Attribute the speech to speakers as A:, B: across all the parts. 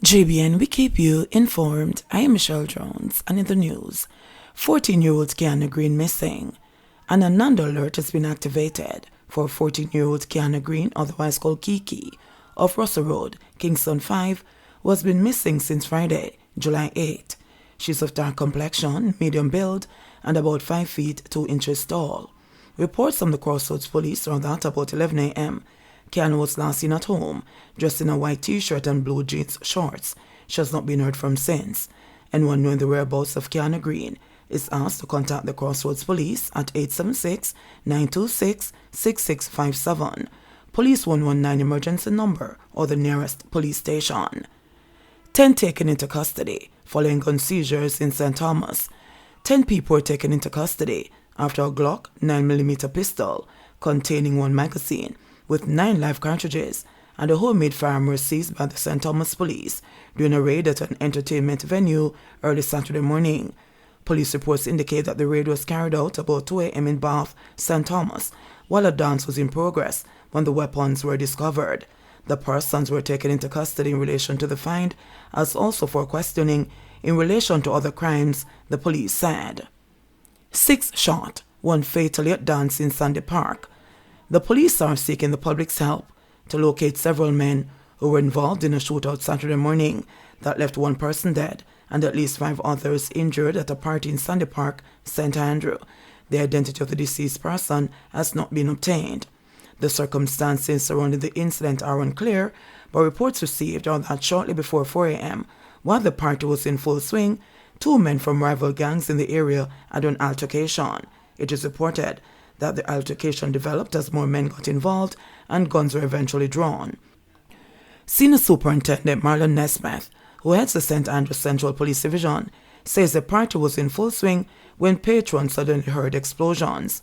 A: JBN, we keep you informed. I am Michelle Jones, and in the news, 14-year-old Kiana Green missing. An Ananda alert has been activated for 14-year-old Kiana Green, otherwise called Kiki, of Russell Road, Kingston 5, who has been missing since Friday, July 8. She's of dark complexion, medium build, and about 5 feet 2 inches tall. Reports from the Crossroads police are that about 11 a.m., Kiana was last seen at home, dressed in a white t-shirt and blue jeans shorts. She has not been heard from since. Anyone knowing the whereabouts of Kiana Green is asked to contact the Crossroads Police at 876-926-6657, Police 119 emergency number, or the nearest police station. 10 taken into custody following gun seizures in St. Thomas. 10 people were taken into custody after a Glock 9mm pistol containing 1 magazine with 9 live cartridges and a homemade firearm were seized by the St. Thomas police during a raid at an entertainment venue early Saturday morning. Police reports indicate that the raid was carried out about 2 a.m. in Bath, St. Thomas, while a dance was in progress when the weapons were discovered. The persons were taken into custody in relation to the find, as also for questioning in relation to other crimes, the police said. 6 shot, 1 fatally at dance in Sandy Park. The police are seeking the public's help to locate several men who were involved in a shootout Saturday morning that left 1 person dead and at least 5 others injured at a party in Sandy Park, St. Andrew. The identity of the deceased person has not been obtained. The circumstances surrounding the incident are unclear, but reports received are that shortly before 4 a.m., while the party was in full swing, 2 men from rival gangs in the area had an altercation. It is reported that the altercation developed as more men got involved and guns were eventually drawn. Senior Superintendent Marlon Nesmith, who heads the St. Andrews Central Police Division, says the party was in full swing when patrons suddenly heard explosions.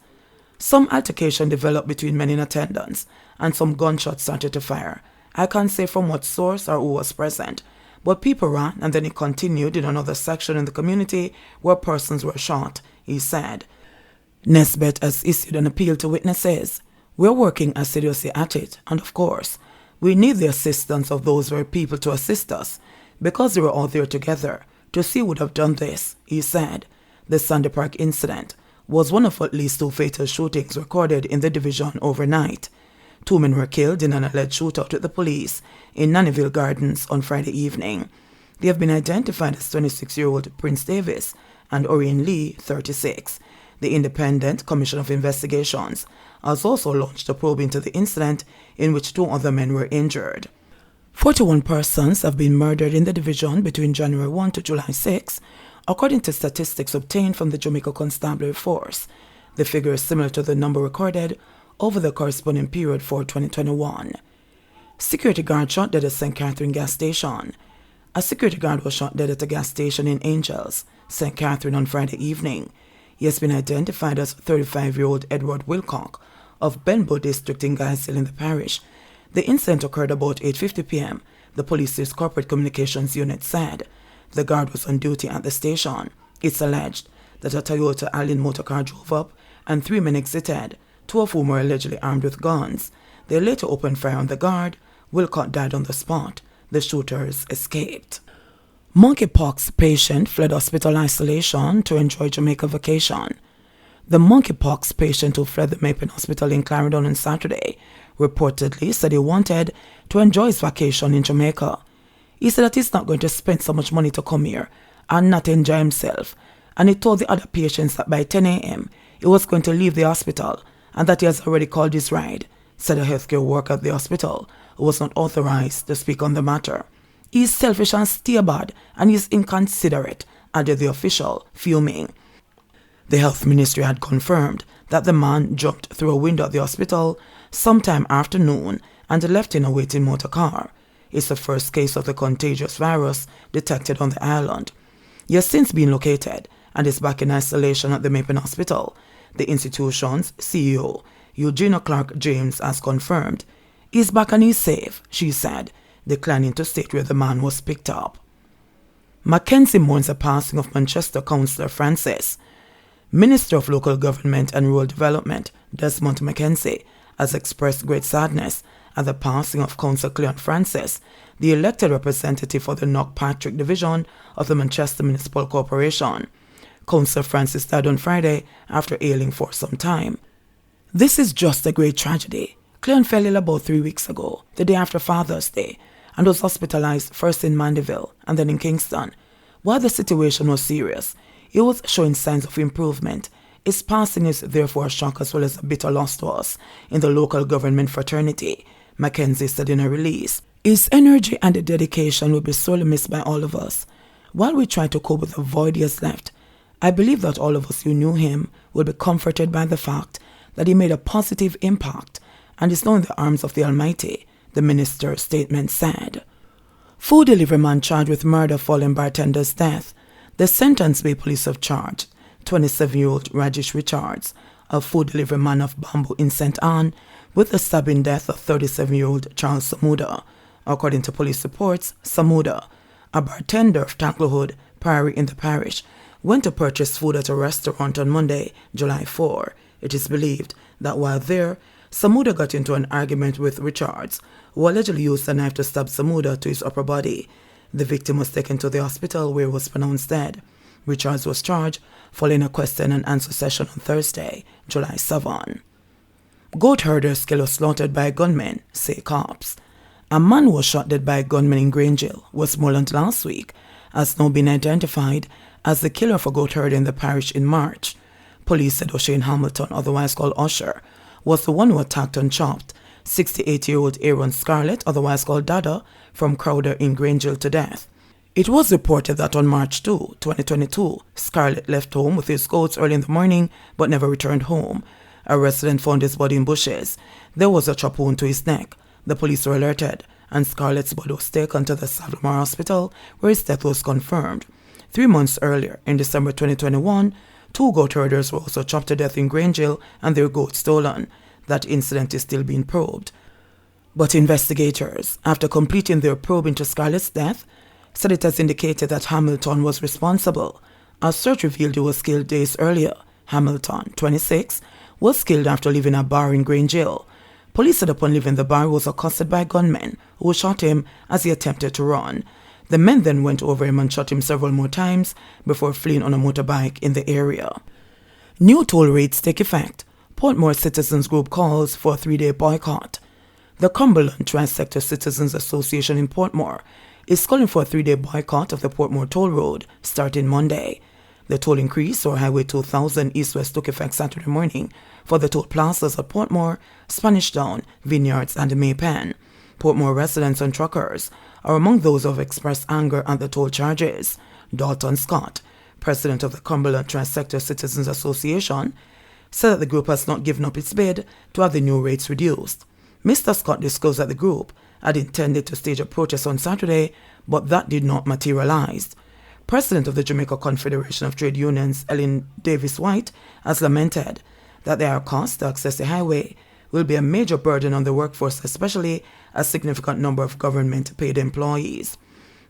A: Some altercation developed between men in attendance and some gunshots started to fire. I can't say from what source or who was present, but people ran and then it continued in another section in the community where persons were shot, he said. Nesbitt has issued an appeal to witnesses. We're working assiduously at it, and of course, we need the assistance of those very people to assist us, because they were all there together to see who would have done this, he said. The Sandy Park incident was one of at least 2 fatal shootings recorded in the division overnight. 2 men were killed in an alleged shootout with the police in Nannyville Gardens on Friday evening. They have been identified as 26-year-old Prince Davis and Orion Lee, 36. The Independent Commission of Investigations has also launched a probe into the incident in which 2 other men were injured. 41 persons have been murdered in the division between January 1 to July 6, according to statistics obtained from the Jamaica Constabulary Force. The figure is similar to the number recorded over the corresponding period for 2021. Security guard shot dead at St. Catherine gas station. A security guard was shot dead at a gas station in Angels, St. Catherine on Friday evening. He has been identified as 35-year-old Edward Wilcock of Benbow District in Guysdale in the parish. The incident occurred about 8:50 p.m., the police's corporate communications unit said. The guard was on duty at the station. It's alleged that a Toyota Allen motor car drove up and 3 men exited, 2 of whom were allegedly armed with guns. They later opened fire on the guard. Wilcott died on the spot. The shooters escaped. Monkeypox patient fled hospital isolation to enjoy Jamaica vacation. The monkeypox patient who fled the Mapen Hospital in Clarendon on Saturday reportedly said he wanted to enjoy his vacation in Jamaica. He said that he's not going to spend so much money to come here and not enjoy himself, and he told the other patients that by 10 a.m. he was going to leave the hospital and that he has already called his ride, said a healthcare worker at the hospital who was not authorized to speak on the matter. He's selfish and stay-bad and he's inconsiderate, added the official, fuming. The health ministry had confirmed that the man jumped through a window at the hospital sometime after noon and left in a waiting motor car. It's the first case of the contagious virus detected on the island. He has since been located and is back in isolation at the Mapen Hospital. The institution's CEO, Eugenia Clark James, has confirmed. He's back and he's safe, she said, declining to state where the man was picked up. Mackenzie mourns the passing of Manchester Councillor Francis. Minister of Local Government and Rural Development, Desmond Mackenzie, has expressed great sadness at the passing of Councillor Francis, the elected representative for the Knockpatrick division of the Manchester Municipal Corporation. Councillor Francis died on Friday after ailing for some time. This is just a great tragedy. Cleon fell ill about 3 weeks ago, the day after Father's Day, and was hospitalized first in Mandeville and then in Kingston. While the situation was serious, he was showing signs of improvement. His passing is therefore a shock as well as a bitter loss to us in the local government fraternity, Mackenzie said in a release. His energy and dedication will be sorely missed by all of us. While we try to cope with the void he has left, I believe that all of us who knew him will be comforted by the fact that he made a positive impact and is now in the arms of the Almighty, the minister's statement said. Food delivery man charged with murder following bartender's death. The Sentence Bay police have charged 27-year-old Rajesh Richards, a food delivery man of Bamboo in St. Anne, with the stabbing death of 37-year-old Charles Samuda. According to police reports, Samuda, a bartender of Tanglewood Priory in the parish, went to purchase food at a restaurant on Monday, July 4. It is believed that while there, Samuda got into an argument with Richards, who allegedly used a knife to stab Samuda to his upper body. The victim was taken to the hospital where he was pronounced dead. Richards was charged following a question and answer session on Thursday, July 7. Goat herders killed or slaughtered by gunmen, say cops. A man was shot dead by a gunman in Grangehill, Westmoreland last week, has now been identified as the killer of a goat herd in the parish in March. Police said O'Shane Hamilton, otherwise called Usher, was the one who attacked and chopped 68-year-old Aaron Scarlett, otherwise called Dada, from Crowder in Grangehill to death. It was reported that on March 2, 2022, Scarlett left home with his goats early in the morning but never returned home. A resident found his body in bushes. There was a chop wound to his neck. The police were alerted, and Scarlett's body was taken to the Savlamar Hospital, where his death was confirmed. 3 months earlier, in December 2021, 2 goat herders were also chopped to death in Grangehill and their goats stolen. That incident is still being probed. But investigators, after completing their probe into Scarlett's death, said it has indicated that Hamilton was responsible. A search revealed he was killed days earlier. Hamilton, 26, was killed after leaving a bar in Grangehill. Police said upon leaving the bar he was accosted by gunmen who shot him as he attempted to run. The men then went over him and shot him several more times before fleeing on a motorbike in the area. New toll rates take effect. Portmore Citizens Group calls for a 3-day boycott. The Cumberland Tri-Sector Citizens Association in Portmore is calling for a 3-day boycott of the Portmore Toll Road starting Monday. The toll increase, or Highway 2000 East-West, took effect Saturday morning for the toll plazas at Portmore, Spanish Town, Vineyards and Maypen. Portmore residents and truckers are among those who have expressed anger at the toll charges. Dalton Scott, president of the Cumberland Tri-Sector Citizens Association, said that the group has not given up its bid to have the new rates reduced. Mr. Scott disclosed that the group had intended to stage a protest on Saturday, but that did not materialize. President of the Jamaica Confederation of Trade Unions, Ellen Davis White, has lamented that there are costs to access the highway will be a major burden on the workforce, especially a significant number of government-paid employees.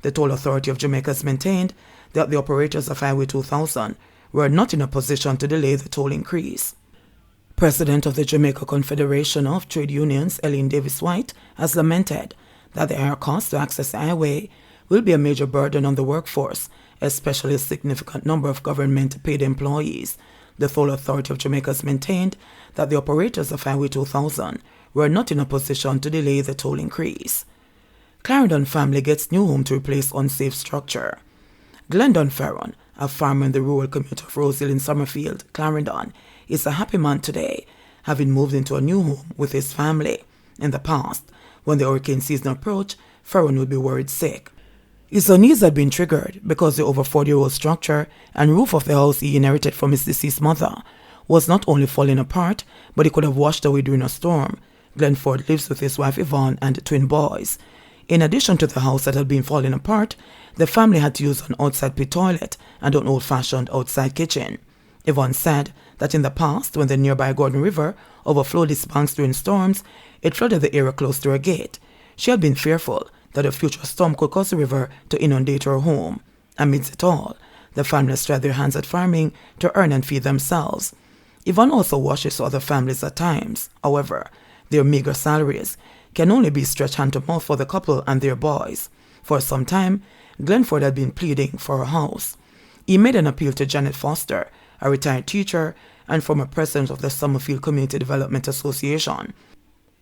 A: The Toll Authority of Jamaica has maintained that the operators of Highway 2000 were not in a position to delay the toll increase. President of the Jamaica Confederation of Trade Unions, Ellen Davis White, has lamented that the higher cost to access the highway will be a major burden on the workforce, especially a significant number of government-paid employees. The Toll Authority of Jamaica has maintained that the operators of Highway 2000 were not in a position to delay the toll increase. Clarendon family gets new home to replace unsafe structure. Glendon Ferron, a farmer in the rural community of Rosehill in Summerfield, Clarendon, is a happy man today, having moved into a new home with his family. In the past, when the hurricane season approached, Ferron would be worried sick. His unease had been triggered because the over 40-year-old structure and roof of the house he inherited from his deceased mother was not only falling apart, but it could have washed away during a storm. Glenford lives with his wife Yvonne and twin boys. In addition to the house that had been falling apart, the family had to use an outside pit toilet and an old-fashioned outside kitchen. Yvonne said that in the past, when the nearby Gordon River overflowed its banks during storms, it flooded the area close to her gate. She had been fearful that a future storm could cause the river to inundate her home. Amidst it all, the family has tried their hands at farming to earn and feed themselves. Yvonne also washes other families at times. However, their meager salaries can only be stretched hand to mouth for the couple and their boys. For some time, Glenford had been pleading for a house. He made an appeal to Janet Foster, a retired teacher and former president of the Summerfield Community Development Association.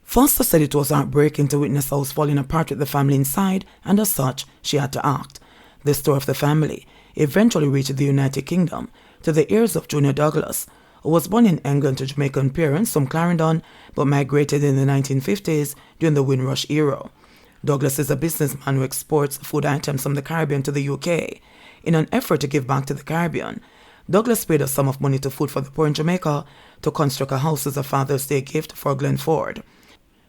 A: Foster said it was heartbreaking to witness a house falling apart with the family inside, and as such, she had to act. The story of the family eventually reached the United Kingdom to the ears of Junior Douglas, who was born in England to Jamaican parents from Clarendon but migrated in the 1950s during the Windrush era. Douglas is a businessman who exports food items from the Caribbean to the UK. In an effort to give back to the Caribbean, Douglas paid a sum of money to Food for the Poor in Jamaica to construct a house as a Father's Day gift for Glenford.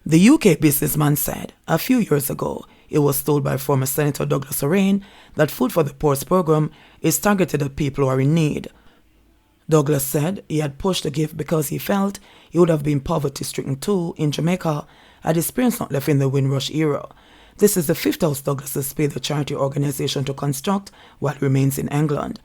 A: The UK businessman said a few years ago it was told by former Senator Douglas Orain that Food for the Poor's program is targeted at people who are in need. Douglas said he had pushed the gift because he felt he would have been poverty-stricken too in Jamaica had his parents not left in the Windrush era. This is the fifth house Douglas has paid the charity organization to construct while it remains in England.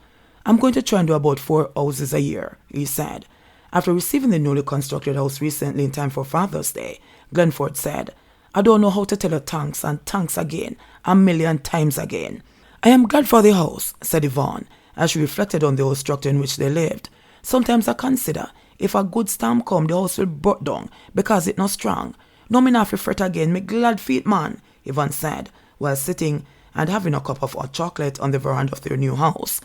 A: I'm going to try and do about 4 houses a year, he said. After receiving the newly constructed house recently in time for Father's Day, Glenford said, I don't know how to tell her thanks and thanks again, a million times again. I am glad for the house, said Yvonne, as she reflected on the old structure in which they lived. Sometimes I consider, if a good storm come, the house will burn down because it's not strong. No me not fret again, me glad feet man, Yvonne said, while sitting and having a cup of hot chocolate on the veranda of their new house.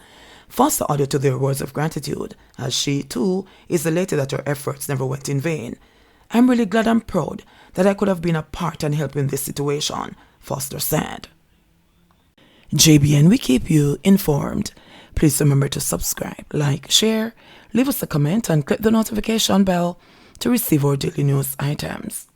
A: Foster added to their words of gratitude, as she, too, is elated that her efforts never went in vain. I'm really glad and proud that I could have been a part and help in this situation, Foster said. JBN, we keep you informed. Please remember to subscribe, like, share, leave us a comment and click the notification bell to receive our daily news items.